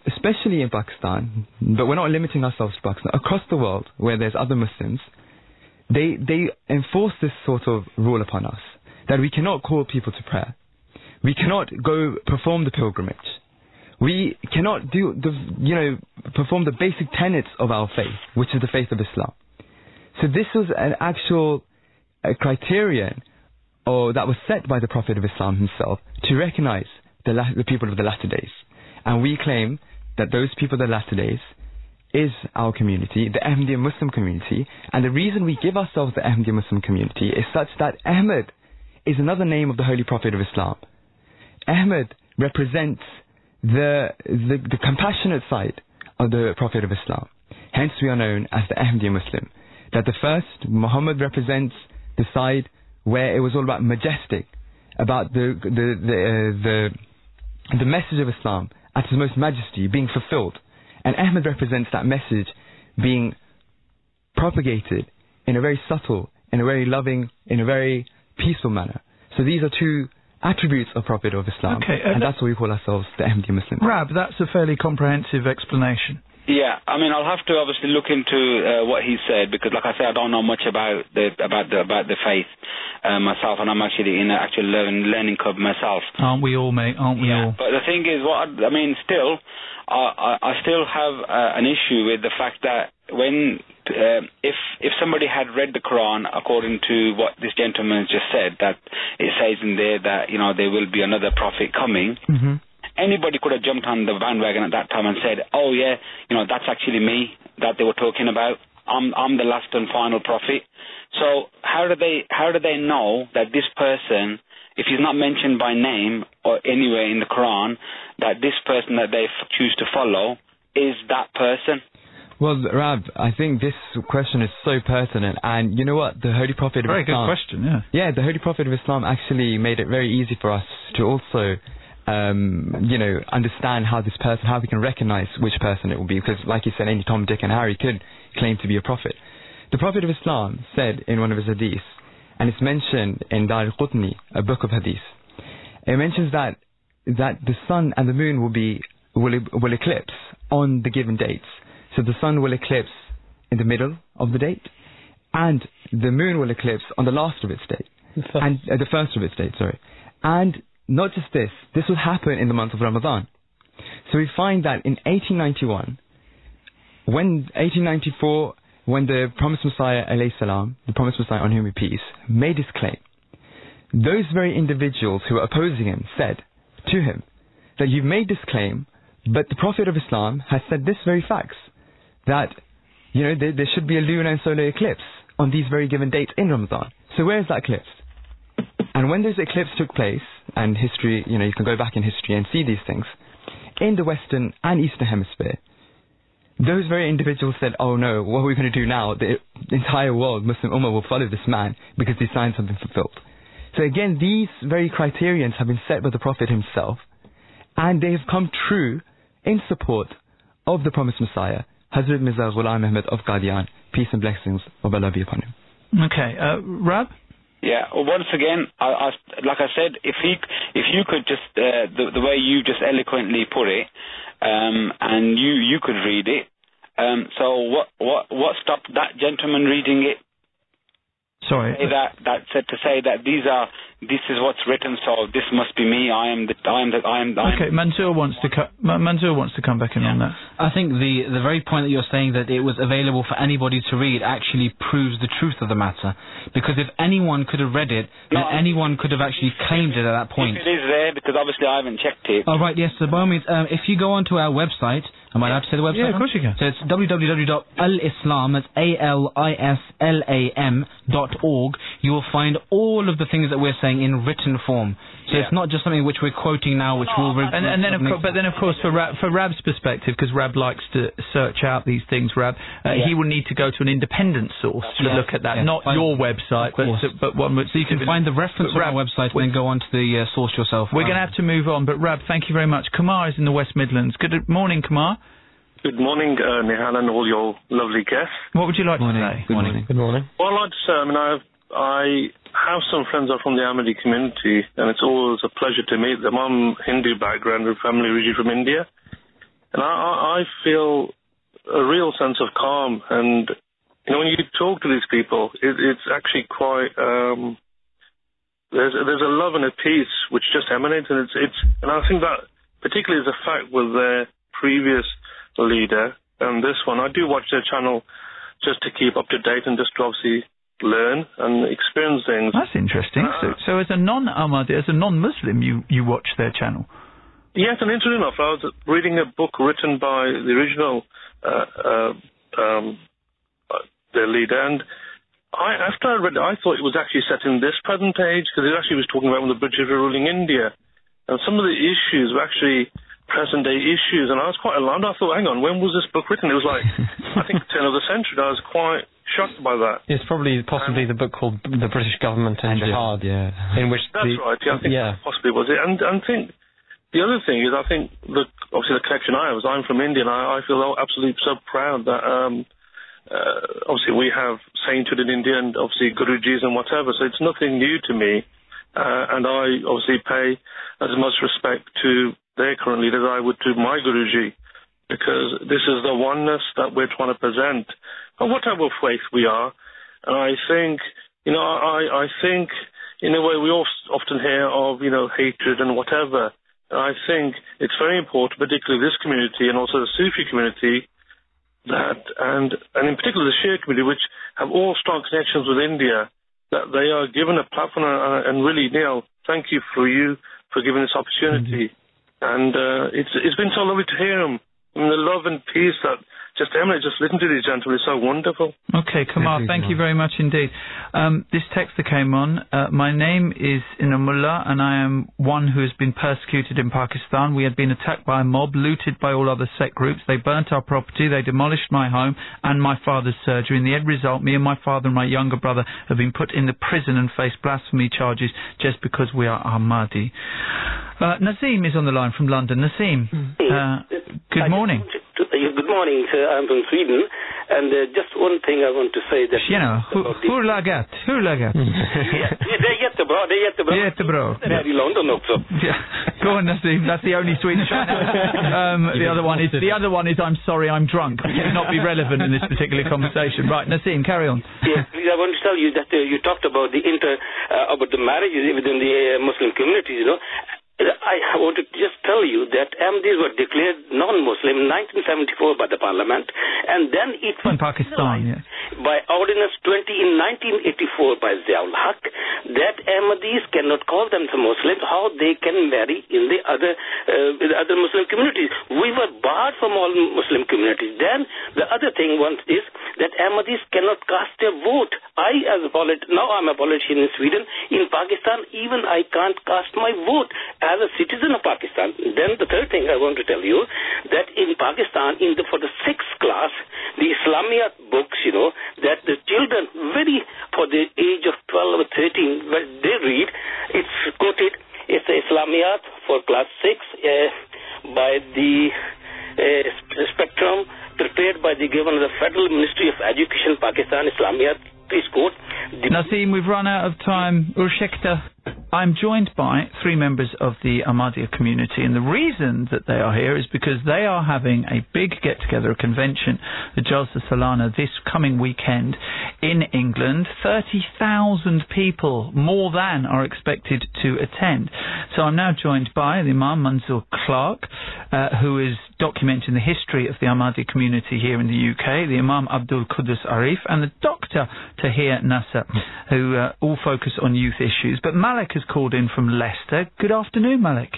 Especially in Pakistan, but we're not limiting ourselves to Pakistan. Across the world, where there's other Muslims, they enforce this sort of rule upon us, that we cannot call people to prayer. We cannot go perform the pilgrimage. We cannot perform the basic tenets of our faith, which is the faith of Islam. So this was an actual criterion that was set by the Prophet of Islam himself to recognize the people of the latter days. And we claim that those people of the latter days is our community, the Ahmadiyya Muslim community. And the reason we give ourselves the Ahmadiyya Muslim community is such that Ahmad is another name of the Holy Prophet of Islam. Ahmad represents the compassionate side of the Prophet of Islam. Hence we are known as the Ahmadiyya Muslim. That the first, Muhammad, represents the side where it was all about majestic, about the message of Islam at its most majesty being fulfilled. And Ahmad represents that message being propagated in a very subtle, in a very loving, in a very peaceful manner. So these are two attributes of Prophet of Islam, and that's why we call ourselves the Ahmadiyya Muslim. Rab, that's a fairly comprehensive explanation. Yeah, I mean, I'll have to obviously look into what he said, because, like I said, I don't know much about the faith myself, and I'm actually in an actual learning club myself. Aren't we all, mate? Aren't we all? But the thing is, still, I still have an issue with the fact that when if somebody had read the Quran according to what this gentleman just said, that it says in there that there will be another prophet coming. Mm-hmm. Anybody could have jumped on the bandwagon at that time and said, "Oh yeah, that's actually me that they were talking about. I'm the last and final prophet." So how do they know that this person, if he's not mentioned by name or anywhere in the Quran, that this person that they choose to follow is that person? Well, Rab, I think this question is so pertinent, and you know what? The Holy Prophet of Islam... Very good question, yeah. Yeah, the Holy Prophet of Islam actually made it very easy for us to also... understand how we can recognize which person it will be, because like you said, any Tom, Dick and Harry could claim to be a prophet. The Prophet of Islam said in one of his hadiths, and it's mentioned in Dar al-Qutni, a book of hadith, it mentions that the sun and the moon will eclipse on the given dates. So the sun will eclipse in the middle of the date, and the moon will eclipse on the last of its date, and the first of its date, sorry. And not just this will happen in the month of Ramadan. So we find that in 1894, when the promised Messiah, alayhi salam, the promised Messiah on whom be peace, made his claim, those very individuals who were opposing him said to him that you've made this claim, but the Prophet of Islam has said this very facts, that there should be a lunar and solar eclipse on these very given dates in Ramadan. So where is that eclipse? And when those eclipses took place, and history, you can go back in history and see these things, in the Western and Eastern Hemisphere, those very individuals said, oh no, what are we going to do now? The entire world, Muslim Ummah, will follow this man because these signs have been fulfilled. So again, these very criterions have been set by the Prophet himself, and they have come true in support of the promised Messiah, Hazrat Mirza Ghulam Ahmad of Qadian, peace and blessings of Allah be upon him. Okay, Rab? Yeah, well, once again, like I said, if you could just, the way you just eloquently put it, and you could read it, so what stopped that gentleman reading it? Sorry. That said to say that this is what's written, so this must be me. I am. Okay, Mansour wants to come back in on that. I think the very point that you're saying that it was available for anybody to read actually proves the truth of the matter, because if anyone could have read it, then anyone could have actually claimed it at that point. If it is there, because obviously I haven't checked it. Oh right, yes. So by all means, if you go onto our website. Am I allowed to say the website? Yeah, of course you can. So it's www.alislam, that's ALISLAM.org. You will find all of the things that we're saying in written form. So it's not just something which we're quoting now, which will... But then, of course, for Rab's perspective, because Rab likes to search out these things, Rab, he will need to go to an independent source to look at that, not your website, but one... So you can find the reference on our website and then go on to the source yourself. We're going to have to move on, but Rab, thank you very much. Kumar is in the West Midlands. Good morning, Kumar. Good morning, Nihal, and all your lovely guests. What would you like to say? Good morning. Good morning. Well, I'd say, I have some friends are from the Ahmadi community, and it's always a pleasure to meet them. I'm Hindu background and family originally from India, and I feel a real sense of calm. And when you talk to these people, it's actually quite there's a love and a peace which just emanates, and and I think that particularly is a fact with their previous leader and this one. I do watch their channel just to keep up to date and just to obviously learn and experience things. That's interesting. So as a non-Ahmadi, as a non-Muslim, you watch their channel? Yes, and interesting enough, I was reading a book written by the original their leader, and after I read it, I thought it was actually set in this present age, because it actually was talking about when the British were ruling India, and some of the issues were actually present-day issues, and I was quite alarmed. I thought, hang on, when was this book written? It was like, I think, turn of the century, and I was quite shocked by that. It's possibly the book called The British Government and Jihad, in which... That's right, I think that possibly was it. And I think the other thing is, I think, obviously the connection I'm from India, and I feel absolutely so proud that, obviously we have sainthood in India, and obviously Gurujis and whatever, so it's nothing new to me, and I obviously pay as much respect to their current leaders I would to my Guruji. because this is the oneness that we're trying to present, and whatever faith we are. And I think, I think, in a way, we often hear of, hatred and whatever. And I think it's very important, particularly this community and also the Sufi community, that, and in particular the Shia community, which have all strong connections with India, that they are given a platform. And really, Nihal, thank you for giving this opportunity. And it's been so lovely to hear them. I mean, the love and peace that just Emily, just listen to these gentlemen, is so wonderful. Okay, Kamal, thank you very much indeed. This text that came on, my name is Inamullah, and I am one who has been persecuted in Pakistan. We had been attacked by a mob, looted by all other sect groups. They burnt our property, they demolished my home and my father's surgery. In the end result, me and my father and my younger brother have been put in the prison and face blasphemy charges just because we are Ahmadi. Naseem is on the line from London. Naseem, good morning. Good morning, sir. I'm from Sweden. And just one thing I want to say that... hur lagat? Det är jättebra. Jättebra. Det är i London också. Go on, Naseem. That's the only Swedish I know. The other one is I'm sorry, I'm drunk, which would not be relevant in this particular conversation. Right, Naseem, carry on. Yes, please, I want to tell you that you talked about about the marriages within the Muslim communities, I want to just tell you that Ahmadis were declared non-Muslim in 1974 by the parliament, and then it was in Pakistan, yes, by Ordinance 20 in 1984 by Ziaul Haq, that Ahmadis cannot call themselves Muslims. How they can marry in the other Muslim communities? We were barred from all Muslim communities. Then the other thing is that Ahmadis cannot cast their vote. Now I'm a politician in Sweden. In Pakistan, even I can't cast my vote as a citizen of Pakistan. Then the third thing I want to tell you, that in Pakistan, for the 6th class, the Islamiyat books, that the children for the age of 12 or 13, when they read, it's quoted, it's the Islamiyat for class 6 by the spectrum prepared by the governor of the Federal Ministry of Education, Pakistan, Islamiyat. Please quote. Naseem, we've run out of time. Urshekta. I'm joined by 3 members of the Ahmadiyya community, and the reason that they are here is because they are having a big get-together, a convention, the Jalsa Salana, this coming weekend in England. 30,000 people, more than, are expected to attend. So I'm now joined by the Imam Mansour Clark, who is documenting the history of the Ahmadi community here in the UK, the Imam Abdul Qudus Arif, and the Dr. Tahir Nasser, who all focus on youth issues. But Malik has called in from Leicester. Good afternoon, Malik.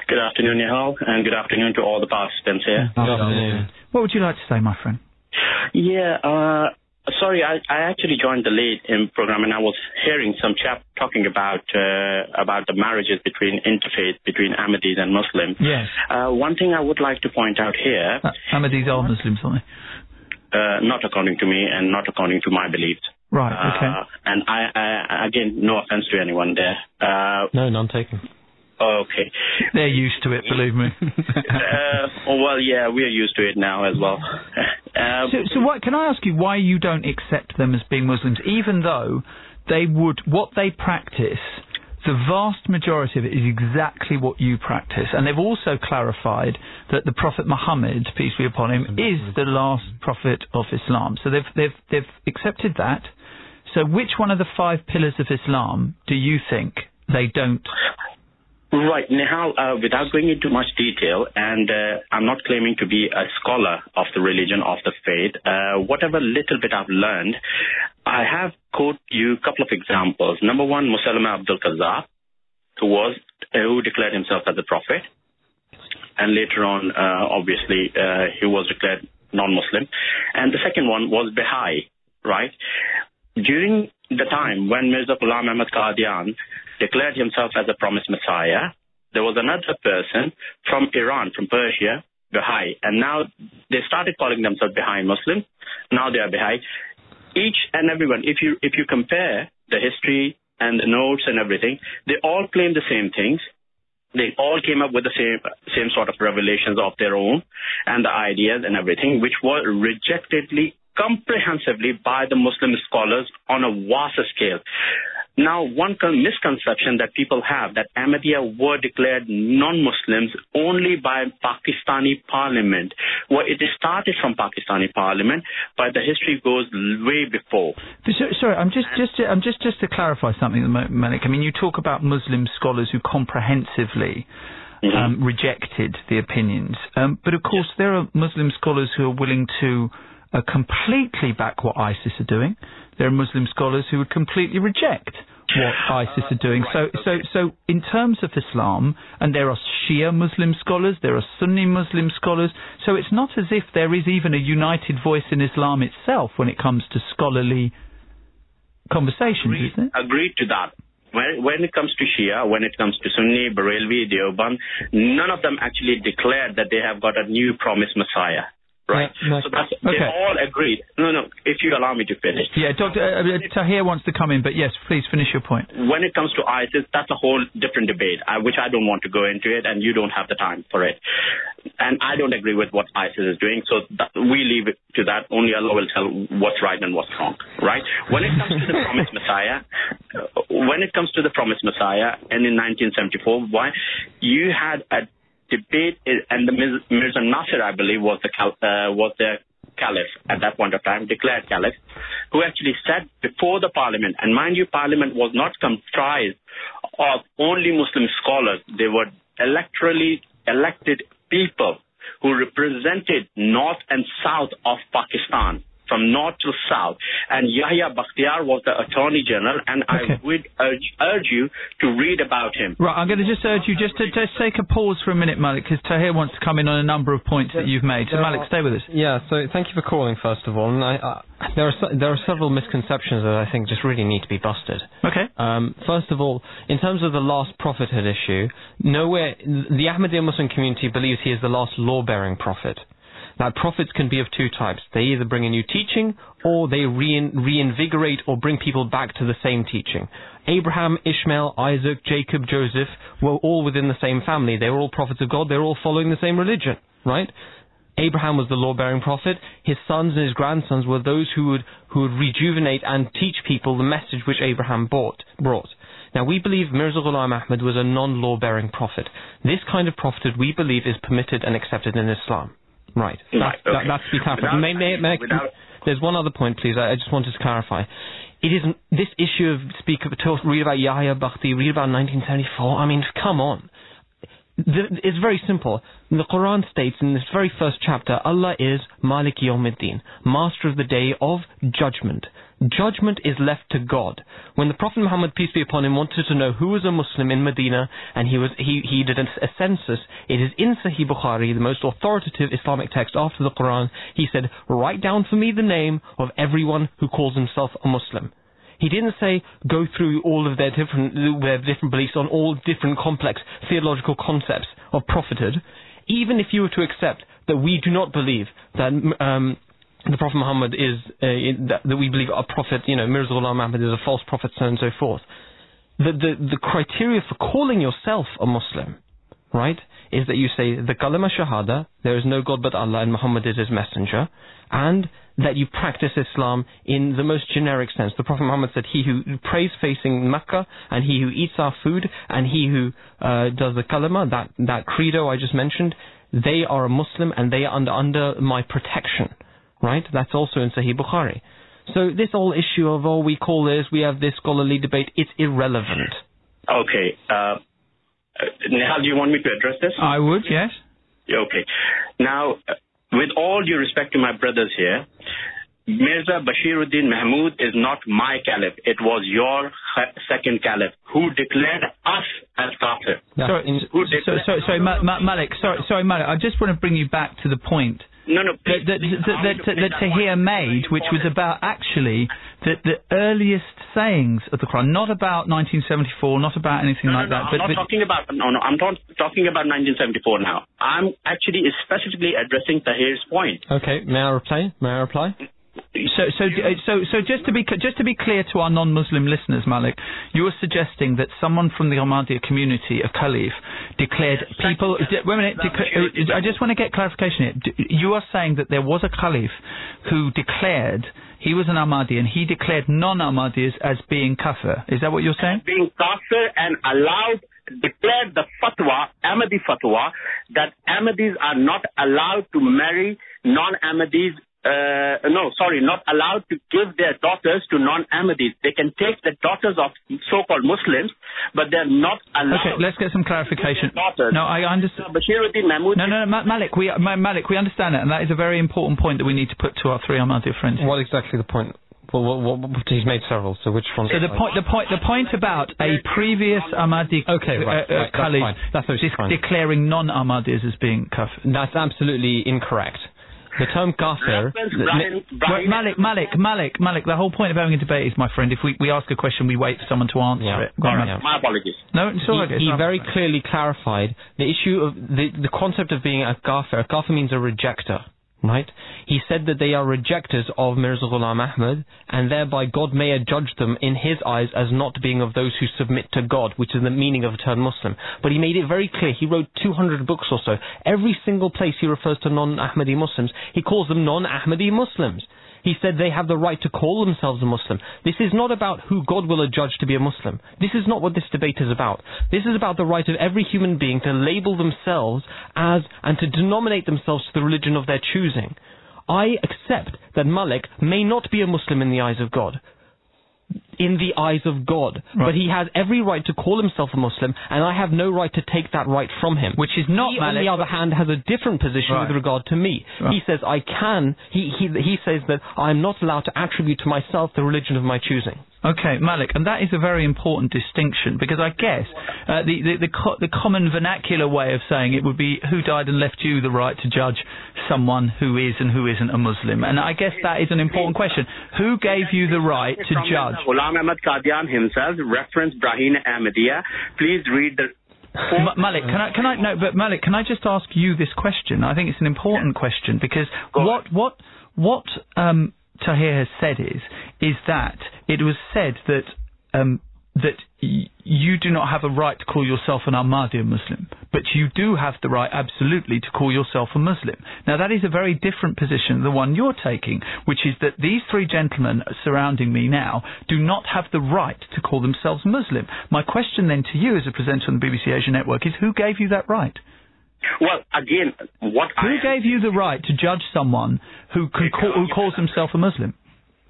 Good afternoon, Nihal, and good afternoon to all the participants here. Good afternoon. What would you like to say, my friend? Yeah, sorry, I actually joined the late in program, and I was hearing some chap talking about the marriages interfaith between Ahmadis and Muslims. Yes. One thing I would like to point out here... Ahmadis are Muslims, aren't they? Not according to me and not according to my beliefs. Right, okay. And I again, no offense to anyone there. No, none taken. Okay. They're used to it, believe me. Well, yeah, we're used to it now as well. So what, can I ask you why you don't accept them as being Muslims, even though what they practice, the vast majority of it is exactly what you practice. And they've also clarified that the Prophet Muhammad, peace be upon him, is the last prophet of Islam. So they've accepted that. So which one of the 5 pillars of Islam do you think they don't? Right, Nihal, without going into much detail, and I'm not claiming to be a scholar of the religion, of the faith, whatever little bit I've learned, I have quote you a couple of examples. Number one, Musaylama Abdul Kazzab, who declared himself as a prophet, and later on, obviously, he was declared non-Muslim. And the second one was Baha'i, right? During the time when Mirza Ghulam Ahmad Qadian declared himself as a promised Messiah, there was another person from Iran, from Persia, Baha'i, and now they started calling themselves Baha'i Muslim. Now they are Baha'i. Each and everyone, if you compare the history and the notes and everything, they all claim the same things. They all came up with the same sort of revelations of their own and the ideas and everything, which were rejectedly comprehensively by the Muslim scholars on a vast scale. Now, one misconception that people have that Ahmadiyya were declared non-Muslims only by Pakistani Parliament. Well, it started from Pakistani Parliament, but the history goes way before. Sorry, I'm just to clarify something, Malik. I mean, you talk about Muslim scholars who comprehensively rejected the opinions, but of course there are Muslim scholars who are willing to completely back what ISIS are doing. There are Muslim scholars who would completely reject what ISIS are doing. So in terms of Islam, and there are Shia Muslim scholars, there are Sunni Muslim scholars, so it's not as if there is even a united voice in Islam itself when it comes to scholarly conversations, isn't it? Agreed to that. When it comes to Shia, when it comes to Sunni, Barelvi, Deoband, none of them actually declared that they have got a new promised Messiah. Right, so they all agreed. No, if you allow me to finish. Yeah, Dr. Tahir wants to come in, but yes, please finish your point. When it comes to ISIS, that's a whole different debate, which I don't want to go into it, and you don't have the time for it. And I don't agree with what ISIS is doing, so we leave it to that. Only Allah will tell what's right and what's wrong, right? When it comes to the promised Messiah, and in 1974, you had a debate, and the Mirza Nasser, I believe, was the caliph at that point of time, declared caliph, who actually said before the parliament, and mind you, parliament was not comprised of only Muslim scholars. They were electorally elected people who represented north and south of Pakistan, from north to south. And Yahya Bakhtiar was the Attorney General, and I would urge you to read about him. Right, I'm going to just urge you just to take a pause for a minute, Malik, because Tahir wants to come in on a number of points that you've made. So, Malik, stay with us. Yeah, so thank you for calling, first of all. And there are several misconceptions that I think just really need to be busted. Okay. First of all, in terms of the last prophethood issue, nowhere the Ahmadiyya Muslim community believes he is the last law-bearing prophet. Now, prophets can be of two types. They either bring a new teaching, or they reinvigorate or bring people back to the same teaching. Abraham, Ishmael, Isaac, Jacob, Joseph were all within the same family. They were all prophets of God. They were all following the same religion, right? Abraham was the law-bearing prophet. His sons and his grandsons were those who would rejuvenate and teach people the message which Abraham brought. Now, we believe Mirza Ghulam Ahmad was a non-law-bearing prophet. This kind of prophethood, we believe, is permitted and accepted in Islam. Right. That's to be clarified. There's one other point, please. I just wanted to clarify. It isn't this issue of read about Yahya Bakhti, read about 1974. I mean, come on. It's very simple. The Quran states in this very first chapter, Allah is Malik Yawmiddin, master of the day of judgment. Judgment is left to God. When the Prophet Muhammad, peace be upon him, wanted to know who was a Muslim in Medina, and he did a census, it is in Sahih Bukhari, the most authoritative Islamic text after the Quran. He said, write down for me the name of everyone who calls himself a Muslim. He didn't say, go through all of their different beliefs on all different complex theological concepts of prophethood. Even if you were to accept that we do not believe that the Prophet Muhammad is, that we believe a prophet, Mirza Ghulam Ahmad is a false prophet, so on and so forth. The criteria for calling yourself a Muslim, right, is that you say the kalima shahada, there is no God but Allah and Muhammad is his messenger, and that you practice Islam in the most generic sense. The Prophet Muhammad said, he who prays facing Mecca, and he who eats our food, and he who does the kalima, that credo I just mentioned, they are a Muslim and they are under my protection. Right? That's also in Sahih Bukhari. So this whole issue of, we call this, we have this scholarly debate, it's irrelevant. Okay. Nihal, do you want me to address this? I would, yes. Okay. Now, with all due respect to my brothers here, Mirza Bashiruddin Mahmud is not my caliph. It was your second caliph who declared us as kafir. Sorry, Malik. Sorry, Malik. I just want to bring you back to the point. That Tahir made, which was about actually the earliest sayings of the Quran, not about 1974, not about anything like that. I'm talking about 1974 now. I'm actually specifically addressing Tahir's point. Okay, may I reply? So just to be clear to our non-Muslim listeners, Malik, you are suggesting that someone from the Ahmadiyya community, a caliph, declared people. Wait a minute. I just want to get clarification here. You are saying that there was a caliph who declared he was an Ahmadi, and he declared non-Ahmadis as being kafir. Is that what you're saying? Being kafir and declared the fatwa, Ahmadi fatwa, that Ahmadis are not allowed to marry non-Ahmadis. Not allowed to give their daughters to non-Ahmadis. They can take the daughters of so-called Muslims, but they're not allowed. Okay, let's get some clarification. No, I understand. Bashiruddin Mahmood. No, Malik, we understand that, and that is a very important point that we need to put to our three Ahmadi friends. What exactly the point? Well, he's made several. So which one? So the point about a previous Ahmadi Khalid declaring non-Ahmadis as being kafir. That's absolutely incorrect. The term kafir... Malik, the whole point of having a debate is, my friend, if we ask a question, we wait for someone to answer it. My apologies. No, it's all right. He very clearly clarified the issue of the concept of being a kafir. A kafir means a rejecter, right? He said that they are rejectors of Mirza Ghulam Ahmad, and thereby God may adjudge them in his eyes as not being of those who submit to God, which is the meaning of the term Muslim. But he made it very clear. He wrote 200 books or so. Every single place he refers to non-Ahmadi Muslims, he calls them non-Ahmadi Muslims. He said they have the right to call themselves a Muslim. This is not about who God will adjudge to be a Muslim. This is not what this debate is about. This is about the right of every human being to label themselves as and to denominate themselves to the religion of their choosing. I accept that Malik may not be a Muslim in the eyes of God. In the eyes of God. Right. But he has every right to call himself a Muslim, and I have no right to take that right from him. Which is not Malik. He, on the other hand, has a different position with regard to me. Right. He says I can, he says that I'm not allowed to attribute to myself the religion of my choosing. Okay, Malik, and that is a very important distinction, because I guess the common vernacular way of saying it would be, who died and left you the right to judge someone who is and who isn't a Muslim? And I guess that is an important question. Who gave you the right to judge? Ghulam Ahmad Qadian himself referenced Braheen Ahmadiyya. Please read the... Malik, Malik, can I just ask you this question? I think it's an important question, because what Tahir has said is that it was said that you do not have a right to call yourself an Ahmadi Muslim, but you do have the right absolutely to call yourself a Muslim. Now that is a very different position than the one you're taking, which is that these three gentlemen surrounding me now do not have the right to call themselves Muslim. My question then to you as a presenter on the BBC Asia Network is, who gave you that right? Well, again, who gave you the right to judge someone who calls himself a Muslim?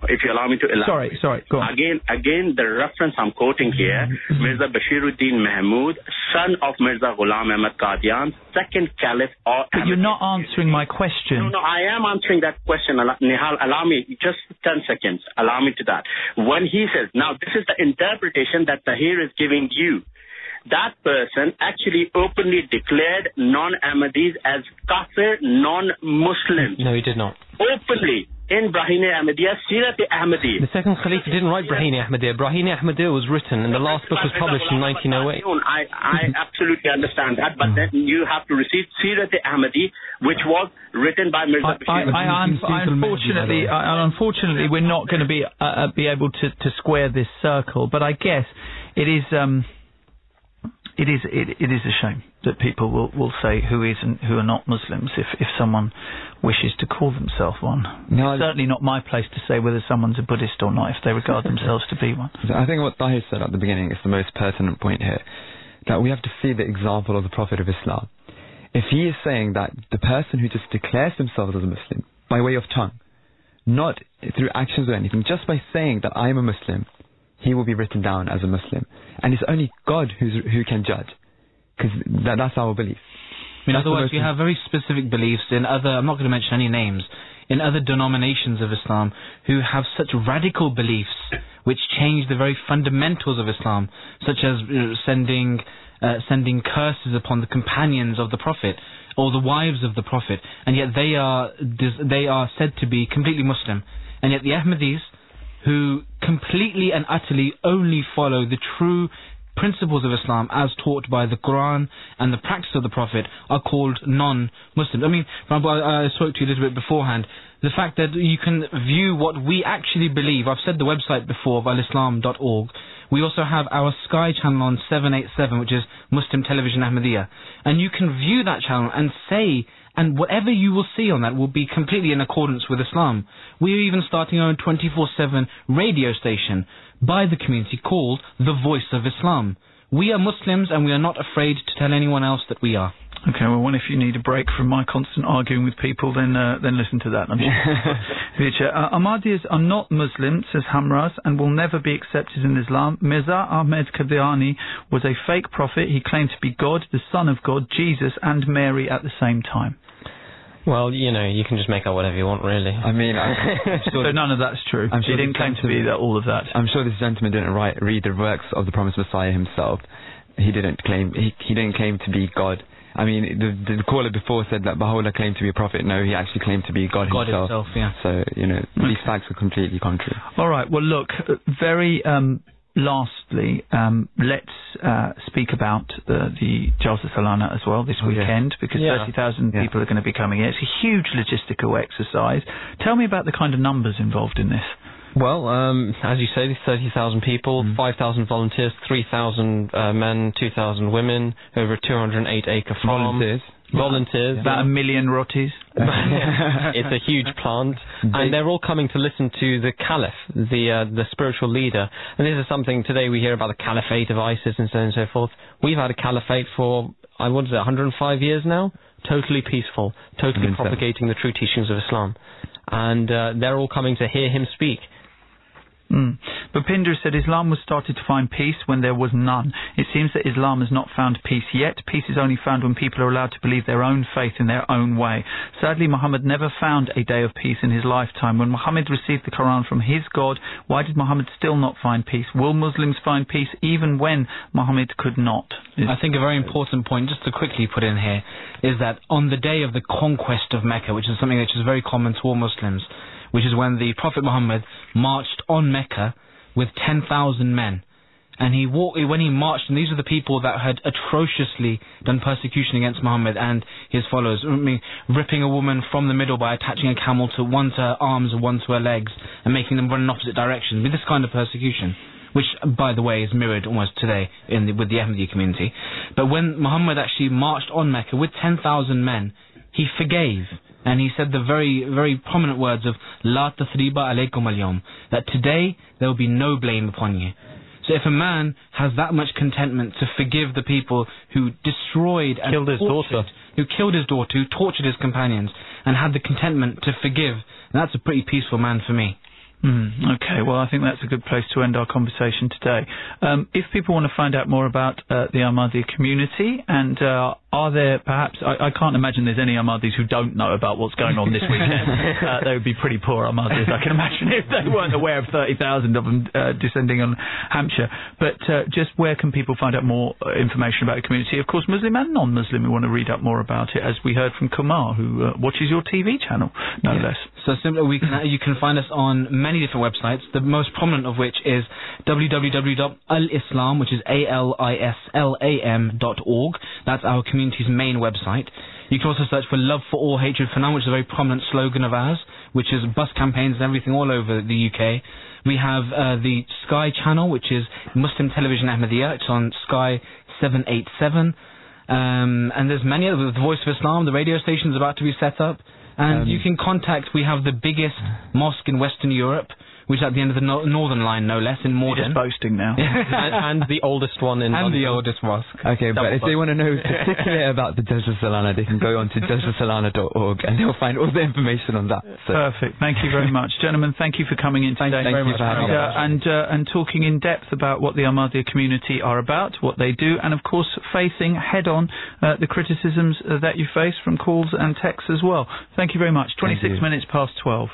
If you allow me to elaborate. Sorry, go on. Again, the reference I'm quoting here, Mirza Bashiruddin Mahmood, son of Mirza Ghulam Ahmad Qadian, second caliph of... But you're not answering my question. No, I am answering that question. Nihal, allow me, just 10 seconds, allow me to that. When he says, now this is the interpretation that Tahir is giving you. That person actually openly declared non-Ahmadis as kafir, non-Muslims. No, he did not. Openly. In Braheen Ahmadiyya, Sirat-e-Ahmadi. The second Khalifa didn't write Braheen Ahmadiyya. Braheen Ahmadiyya was written, and the last book was published in 1908. I absolutely understand that, but then you have to receive Sirat-e-Ahmadi, which was written by Mirza Bashir. Unfortunately, we're not going to be able to square this circle, but I guess it is a shame that people will say who is and who are not Muslims if someone wishes to call themselves one. No, it's certainly not my place to say whether someone's a Buddhist or not if they regard themselves to be one. I think what Tahir said at the beginning is the most pertinent point here, that we have to see the example of the Prophet of Islam. If he is saying that the person who just declares himself as a Muslim by way of tongue, not through actions or anything, just by saying that I am a Muslim, he will be written down as a Muslim. And it's only God who can judge. Because that's our belief. In other words, you have very specific beliefs in other, I'm not going to mention any names, in other denominations of Islam who have such radical beliefs which change the very fundamentals of Islam, such as sending curses upon the companions of the Prophet or the wives of the Prophet, and yet they are said to be completely Muslim. And yet the Ahmadis, who completely and utterly only follow the true principles of Islam as taught by the Quran and the practice of the Prophet, are called non-Muslims. I mean, for example, I spoke to you a little bit beforehand. the fact that you can view what we actually believe. I've said the website before of alislam.org. We also have our Sky channel on 787, which is Muslim Television Ahmadiyya. And you can view that channel and say, and whatever you will see on that will be completely in accordance with Islam. We are even starting our own 24/7 radio station by the community called The Voice of Islam. We are Muslims and we are not afraid to tell anyone else that we are. Okay, well, if you need a break from my constant arguing with people, then listen to that. I'm sure. Ahmadis are not Muslim, says Hamraz, and will never be accepted in Islam. Mirza Ahmed Qadiani was a fake prophet. He claimed to be God, the Son of God, Jesus, and Mary at the same time. Well, you can just make up whatever you want, really. I mean, so none of that's true. I'm sure he didn't claim to be all of that. I'm sure this gentleman didn't read the works of the promised Messiah himself. He didn't claim to be God. I mean, the caller before said that Baha'u'llah claimed to be a prophet. No, he actually claimed to be God himself. God himself, yeah. So, these facts are completely contrary. All right, well, look, very lastly, let's speak about the Jalsa Salana as well this weekend, because 30,000 people are going to be coming here. It's a huge logistical exercise. Tell me about the kind of numbers involved in this. Well, as you say, 30,000 people, 5,000 volunteers, 3,000 men, 2,000 women, over a 208-acre farm. Volunteers. About 1 million rotis. It's a huge plant. And they're all coming to listen to the Caliph, the spiritual leader. And this is something, today we hear about the caliphate of ISIS and so on and so forth. We've had a caliphate for, 105 years now? Totally peaceful, totally propagating the true teachings of Islam. And they're all coming to hear him speak. Bhupinder said Islam was started to find peace when there was none. It seems that Islam has not found peace yet. Peace is only found when people are allowed to believe their own faith in their own way. Sadly, Muhammad never found a day of peace in his lifetime. When Muhammad received the Quran from his God, why did Muhammad still not find peace? Will Muslims find peace even when Muhammad could not? I think a very important point, just to quickly put in here, is that on the day of the conquest of Mecca, which is something which is very common to all Muslims, which is when the Prophet Muhammad marched on Mecca with 10,000 men. And when he marched, and these are the people that had atrociously done persecution against Muhammad and his followers, ripping a woman from the middle by attaching a camel to one to her arms and one to her legs and making them run in opposite directions. This kind of persecution, which, by the way, is mirrored almost today with the Ahmadi community. But when Muhammad actually marched on Mecca with 10,000 men, he forgave. And he said the very, very prominent words of La tathriba alaykum al-yawm, that today there will be no blame upon you. So if a man has that much contentment to forgive the people who destroyed and killed his daughter, who tortured his companions, and had the contentment to forgive, that's a pretty peaceful man for me. Okay, well, I think that's a good place to end our conversation today. If people want to find out more about the Ahmadi community, and are there perhaps, I can't imagine there's any Ahmadis who don't know about what's going on this weekend. They would be pretty poor Ahmadis, I can imagine, if they weren't aware of 30,000 of them descending on Hampshire. But just where can people find out more information about the community? Of course, Muslim and non-Muslim, who want to read up more about it, as we heard from Kumar, who watches your TV channel, no less. So simply, you can find us on many different websites, the most prominent of which is www.alislam, which is alislam.org. That's our community's main website. You can also search for Love for All, Hatred for None, which is a very prominent slogan of ours, which is bus campaigns and everything all over the UK. We have the Sky channel, which is Muslim Television Ahmadiyya. It's on Sky 787. And there's many others. The Voice of Islam, the radio station is about to be set up. And you can contact, we have the biggest mosque in Western Europe, which is at the end of the Northern Line, no less, in Morden. You're just boasting now. and the oldest one in London. And the oldest mosque. Okay, but if they want to know particularly about the Jalsa Salana, they can go on to jalsasalana.org and they'll find all the information on that. So. Perfect. Thank you very much. Gentlemen, thank you for coming in today. Thank you very much for having us. And talking in depth about what the Ahmadiyya community are about, what they do, and of course facing head-on the criticisms that you face from calls and texts as well. Thank you very much. 26 minutes past 12.